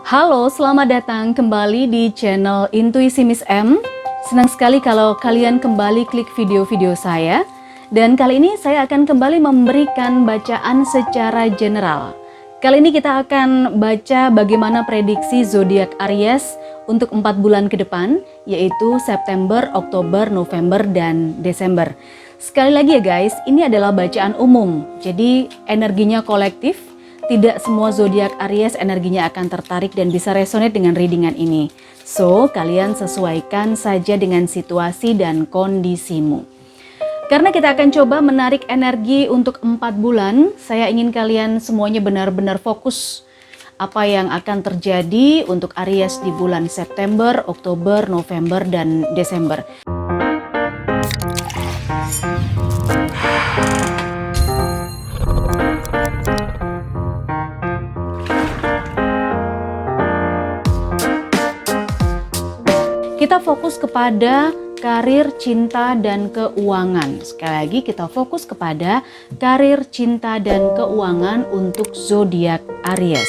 Halo, selamat datang kembali di channel Intuisi Miss M. Senang sekali kalau kalian kembali klik video-video saya. Dan kali ini saya akan kembali memberikan bacaan secara general. Kali ini kita akan baca bagaimana prediksi zodiak Aries untuk 4 bulan ke depan, yaitu September, Oktober, November, dan Desember. Sekali lagi ya guys, ini adalah bacaan umum, jadi energinya kolektif. Tidak semua zodiak Aries energinya akan tertarik dan bisa resonate dengan readingan ini. So, kalian sesuaikan saja dengan situasi dan kondisimu. Karena kita akan coba menarik energi untuk 4 bulan, saya ingin kalian semuanya benar-benar fokus apa yang akan terjadi untuk Aries di bulan September, Oktober, November, dan Desember. Kita fokus kepada karir, cinta, dan keuangan. Sekali lagi kita fokus kepada karir, cinta, dan keuangan untuk zodiak Aries.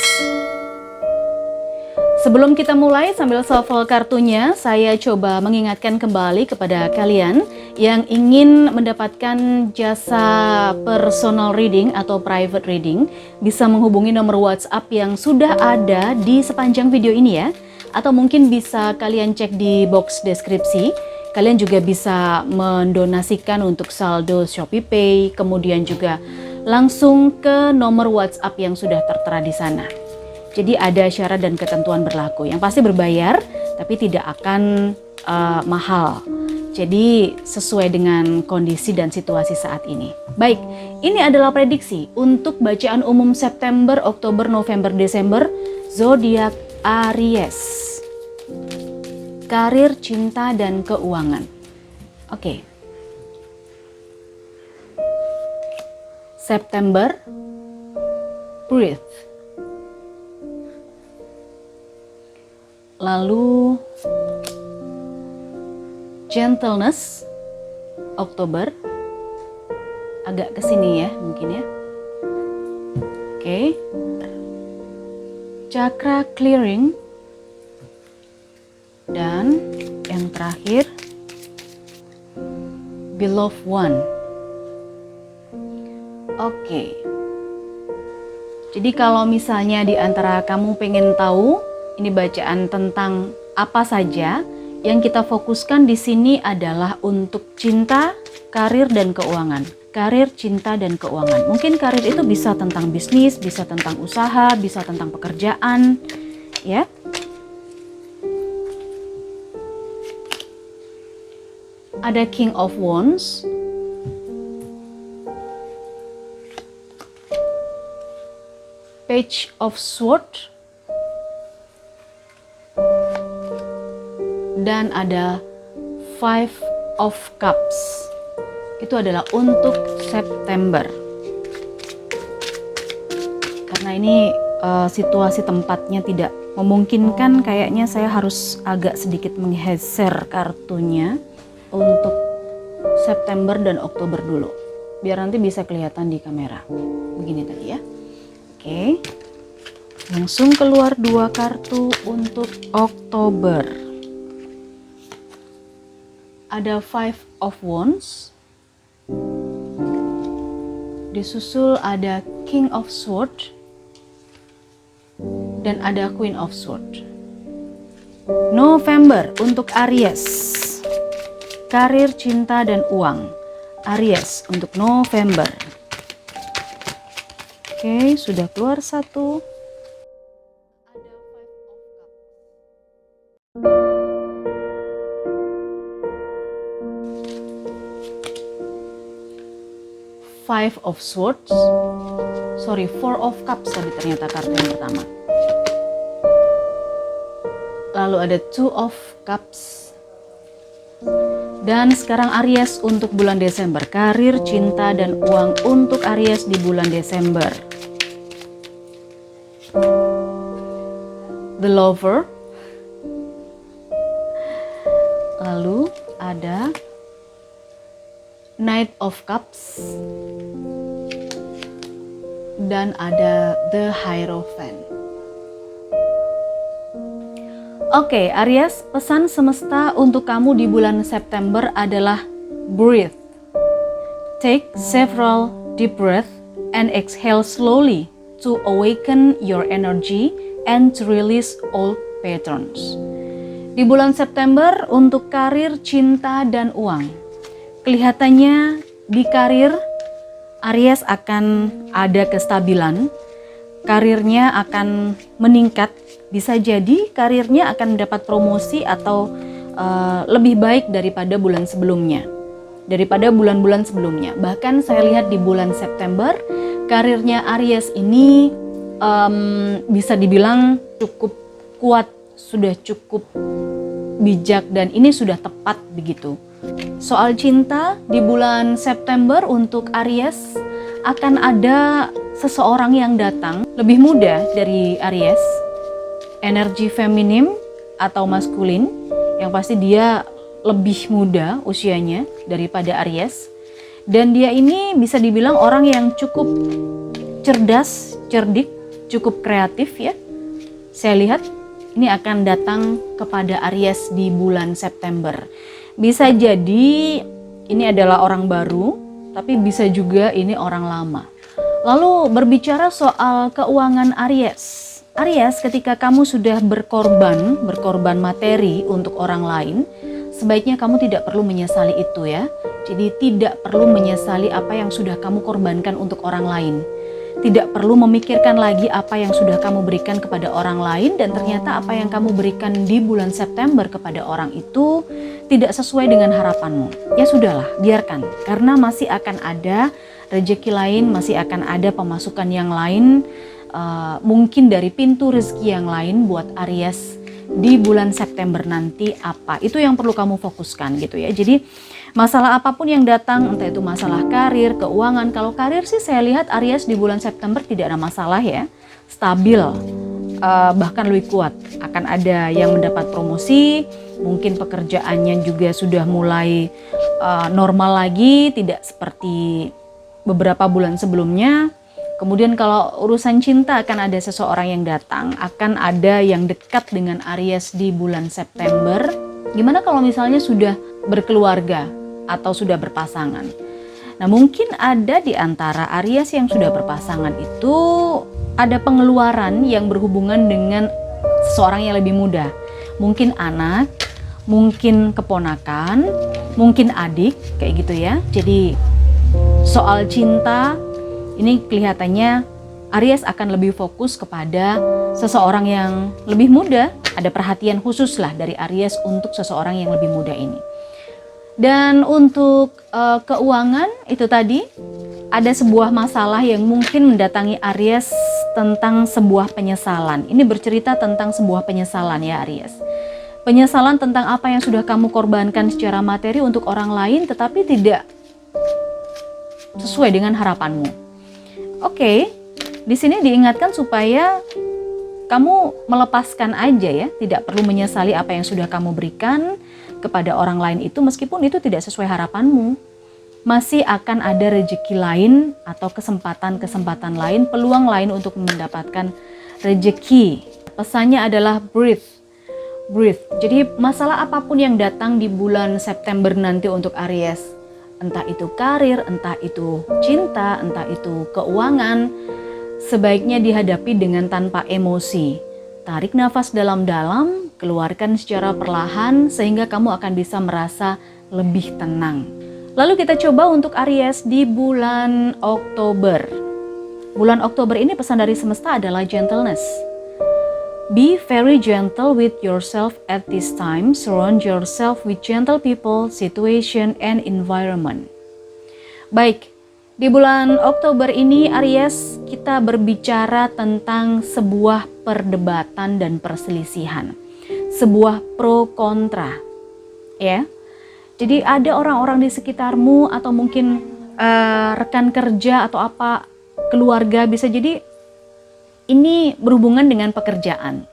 Sebelum kita mulai sambil shuffle kartunya, saya coba mengingatkan kembali kepada kalian yang ingin mendapatkan jasa personal reading atau private reading, bisa menghubungi nomor WhatsApp yang sudah ada di sepanjang video ini ya. Atau mungkin bisa kalian cek di box deskripsi. Kalian juga bisa mendonasikan untuk saldo Shopee Pay, kemudian juga langsung ke nomor WhatsApp yang sudah tertera di sana. Jadi ada syarat dan ketentuan berlaku. Yang pasti berbayar, tapi tidak akan mahal. Jadi sesuai dengan kondisi dan situasi saat ini. Baik, ini adalah prediksi untuk bacaan umum September, Oktober, November, Desember, zodiak Aries. Karir, cinta, dan keuangan. Oke. September, breathe. Lalu gentleness, Oktober. Agak ke sini ya, mungkin ya. Oke. Chakra clearing. Dan yang terakhir, beloved one. Oke. Jadi kalau misalnya di antara kamu pengen tahu ini bacaan tentang apa saja, yang kita fokuskan di sini adalah untuk cinta, karir, dan keuangan. Karir, cinta, dan keuangan. Mungkin karir itu bisa tentang bisnis, bisa tentang usaha, bisa tentang pekerjaan, ya. Ada King of Wands, Page of Swords, dan ada Five of Cups. Itu adalah untuk September. Karena ini situasi tempatnya tidak memungkinkan, kayaknya saya harus agak sedikit menggeser kartunya untuk September dan Oktober dulu, biar nanti bisa kelihatan di kamera. Begini tadi ya. Oke, langsung keluar 2 kartu untuk Oktober. Ada Five of Wands, disusul ada King of Swords, dan ada Queen of Swords. November untuk Aries. Karir, cinta, dan uang. Aries untuk November. Oke, sudah keluar 1. Five of Swords. Sorry, Four of Cups tadi ternyata kartu yang pertama. Lalu ada Two of Cups. Dan sekarang Aries untuk bulan Desember. Karir, cinta, dan uang untuk Aries di bulan Desember. The Lover. Lalu ada Knight of Cups. Dan ada The Hierophant. Oke, Aries, pesan semesta untuk kamu di bulan September adalah breathe. Take several deep breaths and exhale slowly to awaken your energy and to release old patterns. Di bulan September untuk karir, cinta, dan uang. Kelihatannya di karir, Aries akan ada kestabilan, karirnya akan meningkat. Bisa jadi karirnya akan mendapat promosi atau lebih baik daripada bulan sebelumnya, daripada bulan-bulan sebelumnya. Bahkan saya lihat di bulan September, karirnya Aries ini bisa dibilang cukup kuat, sudah cukup bijak, dan ini sudah tepat begitu. Soal cinta, di bulan September untuk Aries akan ada seseorang yang datang lebih muda dari Aries, energi feminim atau maskulin, yang pasti dia lebih muda usianya daripada Aries. Dan dia ini bisa dibilang orang yang cukup cerdas, cerdik, cukup kreatif ya. Saya lihat ini akan datang kepada Aries di bulan September. Bisa jadi ini adalah orang baru, tapi bisa juga ini orang lama. Lalu berbicara soal keuangan Aries. Aries, ketika kamu sudah berkorban materi untuk orang lain, sebaiknya kamu tidak perlu menyesali itu ya. Jadi tidak perlu menyesali apa yang sudah kamu korbankan untuk orang lain. Tidak perlu memikirkan lagi apa yang sudah kamu berikan kepada orang lain, dan ternyata apa yang kamu berikan di bulan September kepada orang itu tidak sesuai dengan harapanmu. Ya sudahlah, biarkan. Karena masih akan ada rezeki lain, masih akan ada pemasukan yang lain, mungkin dari pintu rezeki yang lain buat Aries di bulan September nanti apa. Itu yang perlu kamu fokuskan gitu ya. Jadi masalah apapun yang datang, entah itu masalah karir, keuangan. Kalau karir sih saya lihat Aries di bulan September tidak ada masalah ya. Stabil, bahkan lebih kuat. Akan ada yang mendapat promosi, mungkin pekerjaannya juga sudah mulai normal lagi, tidak seperti beberapa bulan sebelumnya. Kemudian kalau urusan cinta, akan ada seseorang yang datang, akan ada yang dekat dengan Aries di bulan September. Gimana kalau misalnya sudah berkeluarga atau sudah berpasangan? Nah, mungkin ada di antara Aries yang sudah berpasangan itu ada pengeluaran yang berhubungan dengan seseorang yang lebih muda. Mungkin anak, mungkin keponakan, mungkin adik, kayak gitu ya. Jadi soal cinta, ini kelihatannya Aries akan lebih fokus kepada seseorang yang lebih muda. Ada perhatian khusus lah dari Aries untuk seseorang yang lebih muda ini. Dan untuk keuangan itu tadi, ada sebuah masalah yang mungkin mendatangi Aries tentang sebuah penyesalan. Ini bercerita tentang sebuah penyesalan ya Aries. Penyesalan tentang apa yang sudah kamu korbankan secara materi untuk orang lain tetapi tidak sesuai dengan harapanmu. Oke, di sini diingatkan supaya kamu melepaskan aja ya, tidak perlu menyesali apa yang sudah kamu berikan kepada orang lain itu, meskipun itu tidak sesuai harapanmu. Masih akan ada rezeki lain atau kesempatan-kesempatan lain, peluang lain untuk mendapatkan rezeki. Pesannya adalah breathe. Breathe. Jadi masalah apapun yang datang di bulan September nanti untuk Aries, entah itu karir, entah itu cinta, entah itu keuangan, sebaiknya dihadapi dengan tanpa emosi. Tarik nafas dalam-dalam, keluarkan secara perlahan sehingga kamu akan bisa merasa lebih tenang. Lalu kita coba untuk Aries di bulan Oktober. Bulan Oktober ini pesan dari semesta adalah gentleness. Be very gentle with yourself at this time. Surround yourself with gentle people, situation, and environment. Baik, di bulan Oktober ini Aries, kita berbicara tentang sebuah perdebatan dan perselisihan. Sebuah pro kontra. Ya. Jadi ada orang-orang di sekitarmu atau mungkin rekan kerja atau apa, keluarga, bisa jadi ini berhubungan dengan pekerjaan.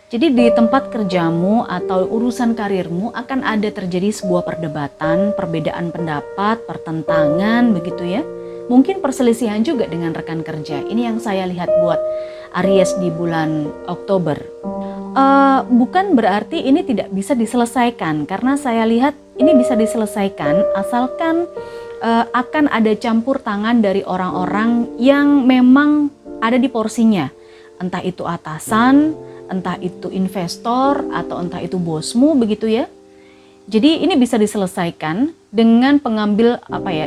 Jadi di tempat kerjamu atau urusan karirmu akan ada terjadi sebuah perdebatan, perbedaan pendapat, pertentangan begitu ya. Mungkin perselisihan juga dengan rekan kerja. Ini yang saya lihat buat Aries di bulan Oktober. Bukan berarti ini tidak bisa diselesaikan, karena saya lihat ini bisa diselesaikan asalkan akan ada campur tangan dari orang-orang yang memang ada di porsinya. Entah itu atasan, entah itu investor, atau entah itu bosmu begitu ya. Jadi ini bisa diselesaikan dengan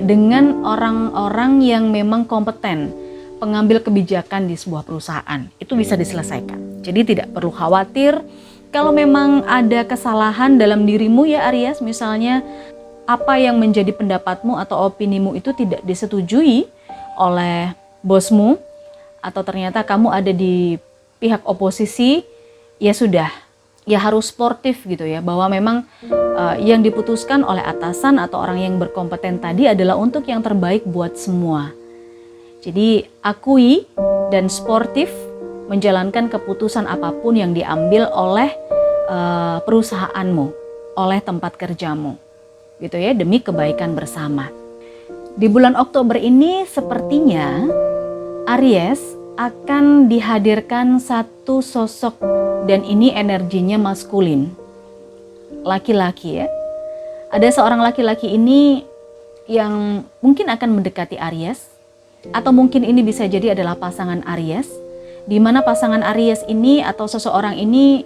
dengan orang-orang yang memang kompeten, pengambil kebijakan di sebuah perusahaan. Itu bisa diselesaikan. Jadi tidak perlu khawatir kalau memang ada kesalahan dalam dirimu ya Aries, misalnya apa yang menjadi pendapatmu atau opinimu itu tidak disetujui oleh bosmu, atau ternyata kamu ada di pihak oposisi, ya sudah, ya harus sportif gitu ya, bahwa memang yang diputuskan oleh atasan atau orang yang berkompeten tadi adalah untuk yang terbaik buat semua. Jadi akui dan sportif menjalankan keputusan apapun yang diambil oleh perusahaanmu, oleh tempat kerjamu, gitu ya, demi kebaikan bersama. Di bulan Oktober ini sepertinya Aries akan dihadirkan satu sosok, dan ini energinya maskulin, laki-laki ya. Ada seorang laki-laki ini yang mungkin akan mendekati Aries, atau mungkin ini bisa jadi adalah pasangan Aries, di mana pasangan Aries ini atau seseorang ini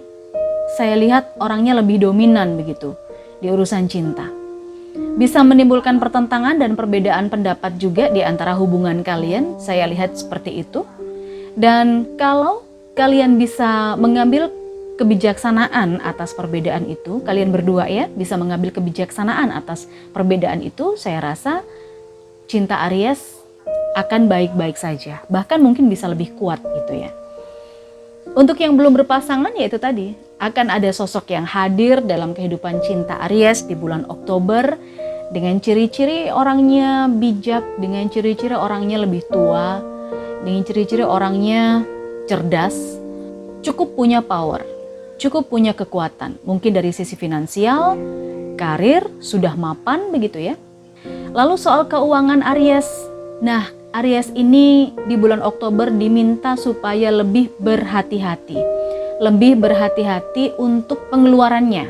saya lihat orangnya lebih dominan begitu di urusan cinta. Bisa menimbulkan pertentangan dan perbedaan pendapat juga di antara hubungan kalian, saya lihat seperti itu. Dan kalau kalian bisa mengambil kebijaksanaan atas perbedaan itu, kalian berdua ya bisa mengambil kebijaksanaan atas perbedaan itu, saya rasa cinta Aries akan baik-baik saja, bahkan mungkin bisa lebih kuat gitu ya. Untuk yang belum berpasangan, yaitu tadi akan ada sosok yang hadir dalam kehidupan cinta Aries di bulan Oktober dengan ciri-ciri orangnya bijak, dengan ciri-ciri orangnya lebih tua, dengan ciri-ciri orangnya cerdas, cukup punya power, cukup punya kekuatan, mungkin dari sisi finansial, karir sudah mapan begitu ya. Lalu soal keuangan Aries, nah Aries ini di bulan Oktober diminta supaya lebih berhati-hati. Lebih berhati-hati untuk pengeluarannya.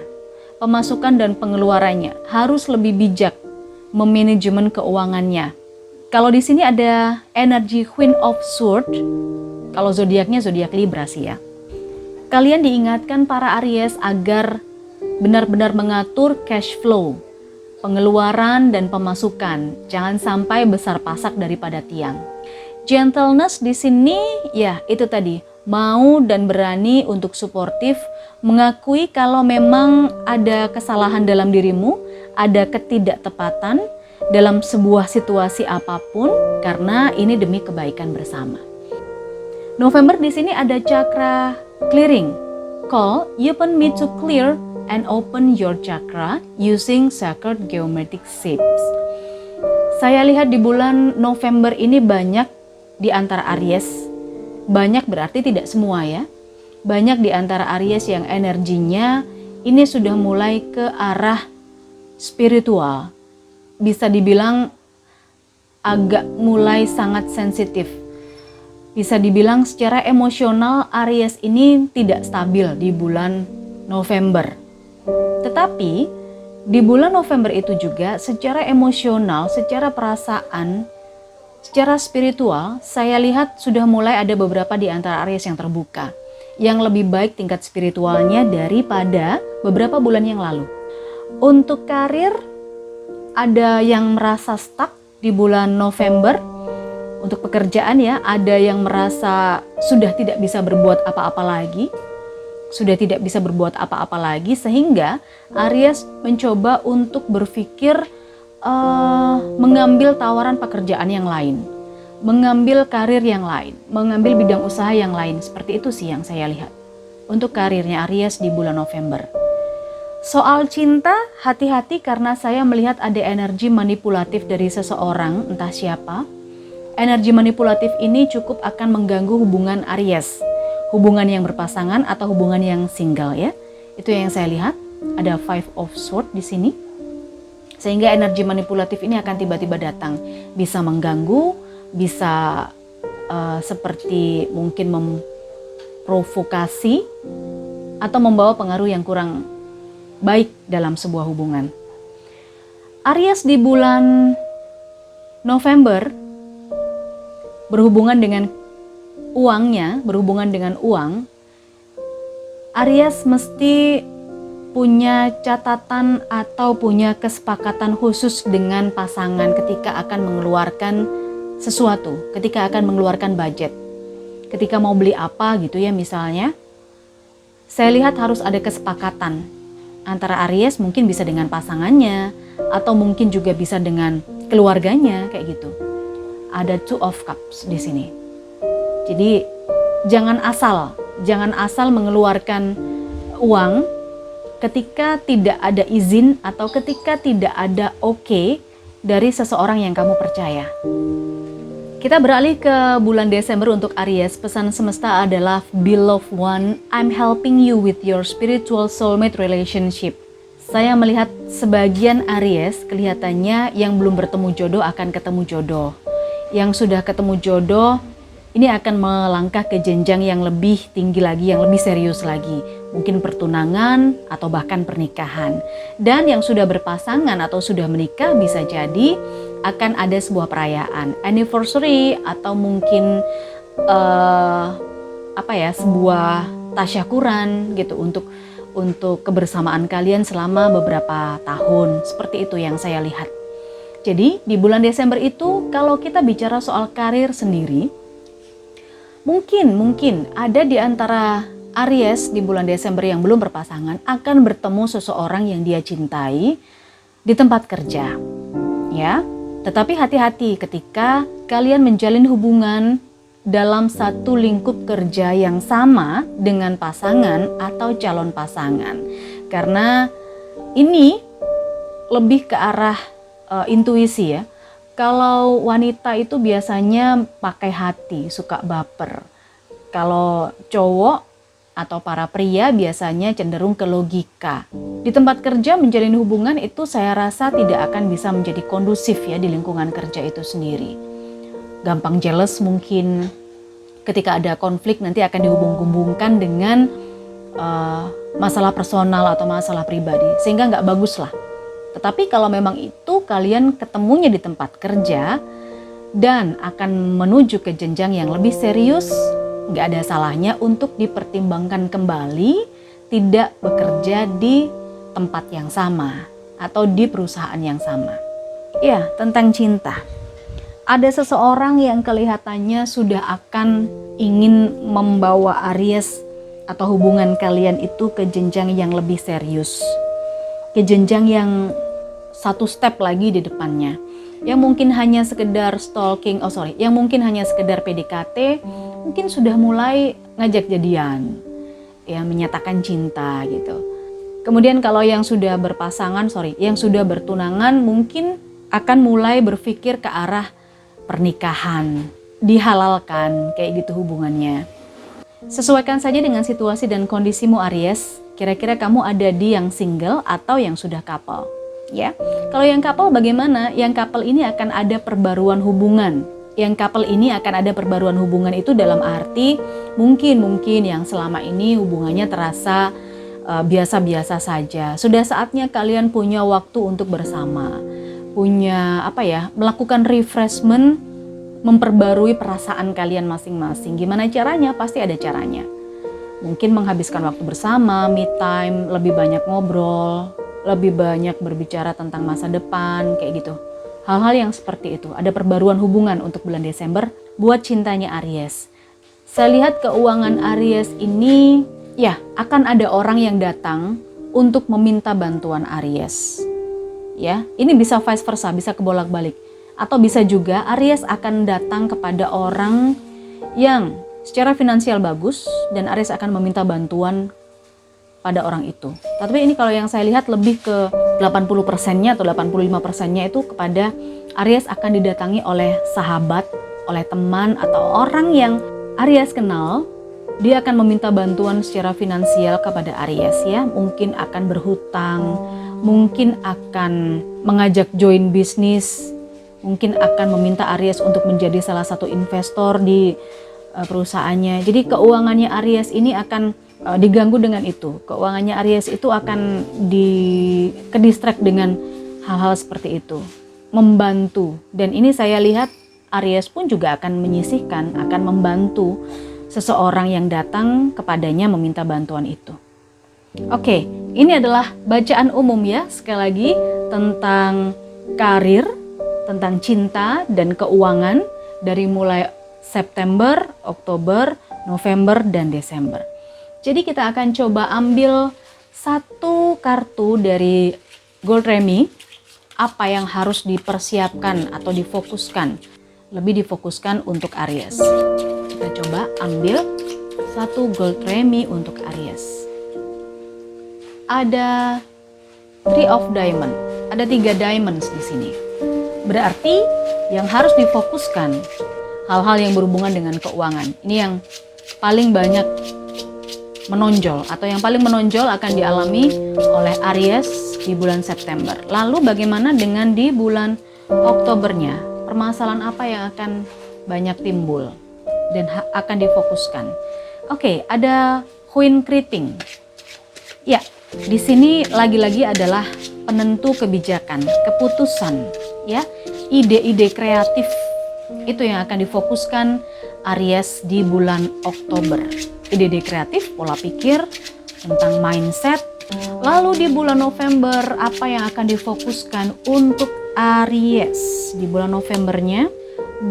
Pemasukan dan pengeluarannya harus lebih bijak memanajemen keuangannya. Kalau di sini ada energi Queen of Swords, kalau zodiaknya zodiak Libra sih ya. Kalian diingatkan para Aries agar benar-benar mengatur cash flow, pengeluaran dan pemasukan, jangan sampai besar pasak daripada tiang. Gentleness di sini ya itu tadi, mau dan berani untuk suportif, mengakui kalau memang ada kesalahan dalam dirimu, ada ketidaktepatan dalam sebuah situasi apapun, karena ini demi kebaikan bersama. November di sini ada chakra clearing. Call upon me to clear and open your chakra using sacred geometric shapes. Saya lihat di bulan November ini banyak di antara Aries, banyak berarti tidak semua ya, banyak di antara Aries yang energinya ini sudah mulai ke arah spiritual, bisa dibilang agak mulai sangat sensitif. Bisa dibilang secara emosional Aries ini tidak stabil di bulan November. Tetapi di bulan November itu juga secara emosional, secara perasaan, secara spiritual, saya lihat sudah mulai ada beberapa di antara Aries yang terbuka, yang lebih baik tingkat spiritualnya daripada beberapa bulan yang lalu. Untuk karir, ada yang merasa stuck di bulan November. Untuk pekerjaan ya, ada yang merasa sudah tidak bisa berbuat apa-apa lagi. Sudah tidak bisa berbuat apa-apa lagi, sehingga Aries mencoba untuk berpikir mengambil tawaran pekerjaan yang lain, mengambil karir yang lain, mengambil bidang usaha yang lain. Seperti itu sih yang saya lihat untuk karirnya Aries di bulan November. Soal cinta, hati-hati karena saya melihat ada energi manipulatif dari seseorang, entah siapa. Energi manipulatif ini cukup akan mengganggu hubungan Aries, hubungan yang berpasangan atau hubungan yang single ya. Itu yang saya lihat. Ada Five of Swords di sini. Sehingga energi manipulatif ini akan tiba-tiba datang, bisa mengganggu, bisa seperti mungkin memprovokasi, atau membawa pengaruh yang kurang baik dalam sebuah hubungan. Aries di bulan November berhubungan dengan uang, Aries mesti punya catatan atau punya kesepakatan khusus dengan pasangan ketika akan mengeluarkan sesuatu, ketika akan mengeluarkan budget. Ketika mau beli apa gitu ya misalnya, saya lihat harus ada kesepakatan antara Aries, mungkin bisa dengan pasangannya atau mungkin juga bisa dengan keluarganya kayak gitu. Ada Two of Cups di sini. Jadi jangan asal mengeluarkan uang ketika tidak ada izin atau ketika tidak ada oke dari seseorang yang kamu percaya. Kita beralih ke bulan Desember untuk Aries. Pesan semesta adalah, Beloved one, I'm helping you with your spiritual soulmate relationship. Saya melihat sebagian Aries kelihatannya yang belum bertemu jodoh akan ketemu jodoh. Yang sudah ketemu jodoh ini akan melangkah ke jenjang yang lebih tinggi lagi, yang lebih serius lagi. Mungkin pertunangan atau bahkan pernikahan. Dan yang sudah berpasangan atau sudah menikah bisa jadi akan ada sebuah perayaan, anniversary atau mungkin sebuah tasyakuran gitu untuk kebersamaan kalian selama beberapa tahun. Seperti itu yang saya lihat. Jadi di bulan Desember itu kalau kita bicara soal karir sendiri, mungkin ada di antara Aries di bulan Desember yang belum berpasangan akan bertemu seseorang yang dia cintai di tempat kerja. Ya, tetapi hati-hati ketika kalian menjalin hubungan dalam satu lingkup kerja yang sama dengan pasangan atau calon pasangan. Karena ini lebih ke arah intuisi ya. Kalau wanita itu biasanya pakai hati, suka baper. Kalau cowok atau para pria biasanya cenderung ke logika. Di tempat kerja menjalin hubungan itu saya rasa tidak akan bisa menjadi kondusif ya di lingkungan kerja itu sendiri. Gampang jealous mungkin, ketika ada konflik nanti akan dihubung-hubungkan dengan masalah personal atau masalah pribadi. Sehingga nggak bagus lah. Tetapi kalau memang itu kalian ketemunya di tempat kerja dan akan menuju ke jenjang yang lebih serius, nggak ada salahnya untuk dipertimbangkan kembali tidak bekerja di tempat yang sama atau di perusahaan yang sama. Ya, tentang cinta. Ada seseorang yang kelihatannya sudah akan ingin membawa Aries atau hubungan kalian itu ke jenjang yang lebih serius. Ke jenjang yang satu step lagi di depannya. Yang mungkin hanya sekedar yang mungkin hanya sekedar PDKT, mungkin sudah mulai ngajak jadian. Ya, menyatakan cinta gitu. Kemudian kalau yang sudah yang sudah bertunangan mungkin akan mulai berpikir ke arah pernikahan, dihalalkan kayak gitu hubungannya. Sesuaikan saja dengan situasi dan kondisimu Aries. Kira-kira kamu ada di yang single atau yang sudah couple, ya. Kalau yang couple bagaimana? Yang couple ini akan ada perbaruan hubungan. Yang couple ini akan ada perbaruan hubungan itu dalam arti mungkin yang selama ini hubungannya terasa biasa-biasa saja. Sudah saatnya kalian punya waktu untuk bersama. Melakukan refreshment, memperbarui perasaan kalian masing-masing. Gimana caranya? Pasti ada caranya. Mungkin menghabiskan waktu bersama, me time, lebih banyak ngobrol, lebih banyak berbicara tentang masa depan, kayak gitu. Hal-hal yang seperti itu. Ada perbaruan hubungan untuk bulan Desember buat cintanya Aries. Saya lihat keuangan Aries ini, ya akan ada orang yang datang untuk meminta bantuan Aries. Ya, ini bisa vice versa, bisa kebolak-balik. Atau bisa juga Aries akan datang kepada orang yang secara finansial bagus dan Aries akan meminta bantuan pada orang itu. Tapi ini kalau yang saya lihat lebih ke 80%-nya atau 85%-nya itu kepada Aries akan didatangi oleh sahabat, oleh teman atau orang yang Aries kenal. Dia akan meminta bantuan secara finansial kepada Aries ya. Mungkin akan berhutang, mungkin akan mengajak join bisnis, mungkin akan meminta Aries untuk menjadi salah satu investor di perusahaannya. Jadi keuangannya Aries ini akan diganggu dengan itu. Keuangannya Aries itu akan kedistract dengan hal-hal seperti itu, membantu. Dan ini saya lihat Aries pun juga akan menyisihkan, akan membantu seseorang yang datang kepadanya meminta bantuan itu. Oke, ini adalah bacaan umum ya, sekali lagi tentang karir, tentang cinta dan keuangan dari mulai September, Oktober, November, dan Desember. Jadi kita akan coba ambil satu kartu dari Gold Remi, apa yang harus dipersiapkan atau difokuskan, lebih difokuskan untuk Aries. Kita coba ambil satu Gold Remi untuk Aries. Ada Three of Diamond, ada 3 diamonds di sini. Berarti yang harus difokuskan hal-hal yang berhubungan dengan keuangan. Ini yang paling banyak menonjol atau yang paling menonjol akan dialami oleh Aries di bulan September. Lalu bagaimana dengan di bulan Oktobernya? Permasalahan apa yang akan banyak timbul dan akan difokuskan? Oke, ada Queen Keriting. Ya, di sini lagi-lagi adalah penentu kebijakan, keputusan, ya, ide-ide kreatif itu yang akan difokuskan Aries di bulan Oktober. Ide-ide kreatif, pola pikir, tentang mindset. Lalu di bulan November, apa yang akan difokuskan untuk Aries di bulan Novembernya?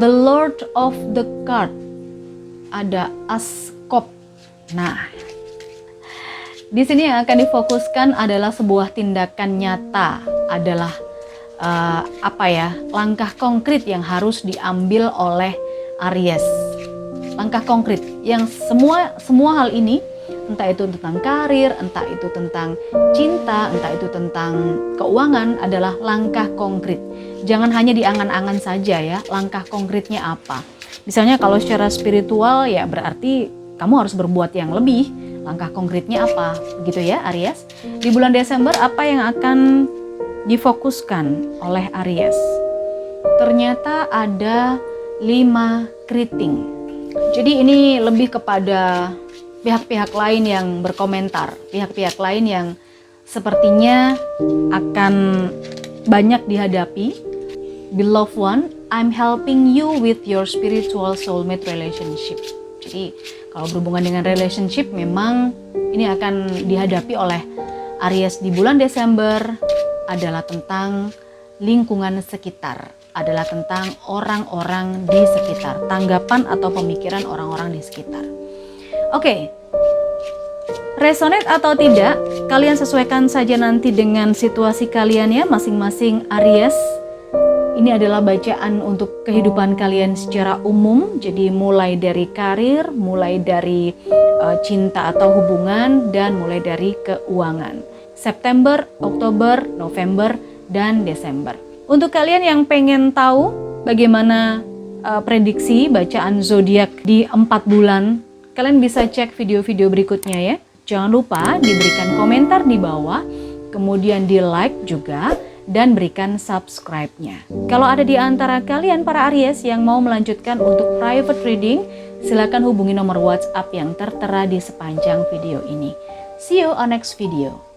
The Lord of the Card. Ada As Cup. Nah, di sini yang akan difokuskan adalah sebuah tindakan nyata, adalah langkah konkret yang harus diambil oleh Aries. Langkah konkret yang semua hal ini, entah itu tentang karir, entah itu tentang cinta, entah itu tentang keuangan, adalah langkah konkret. Jangan hanya diangan-angan saja ya, langkah konkretnya apa. Misalnya kalau secara spiritual ya berarti kamu harus berbuat yang lebih. Langkah konkretnya apa? Begitu ya Aries. Di bulan Desember apa yang akan difokuskan oleh Aries? Ternyata ada 5 keriting. Jadi ini lebih kepada pihak-pihak lain yang berkomentar, pihak-pihak lain yang sepertinya akan banyak dihadapi. Beloved one, I'm helping you with your spiritual soulmate relationship. Jadi kalau berhubungan dengan relationship memang ini akan dihadapi oleh Aries di bulan Desember, adalah tentang lingkungan sekitar, adalah tentang orang-orang di sekitar, tanggapan atau pemikiran orang-orang di sekitar. Oke, resonate atau tidak, kalian sesuaikan saja nanti dengan situasi kalian ya, masing-masing Aries. Ini adalah bacaan untuk kehidupan kalian secara umum, jadi mulai dari karir, mulai dari cinta atau hubungan, dan mulai dari keuangan. September, Oktober, November, dan Desember. Untuk kalian yang pengen tahu bagaimana prediksi bacaan zodiak di 4 bulan, kalian bisa cek video-video berikutnya ya. Jangan lupa diberikan komentar di bawah, kemudian di like juga, dan berikan subscribe-nya. Kalau ada di antara kalian para Aries yang mau melanjutkan untuk private reading, silakan hubungi nomor WhatsApp yang tertera di sepanjang video ini. See you on next video.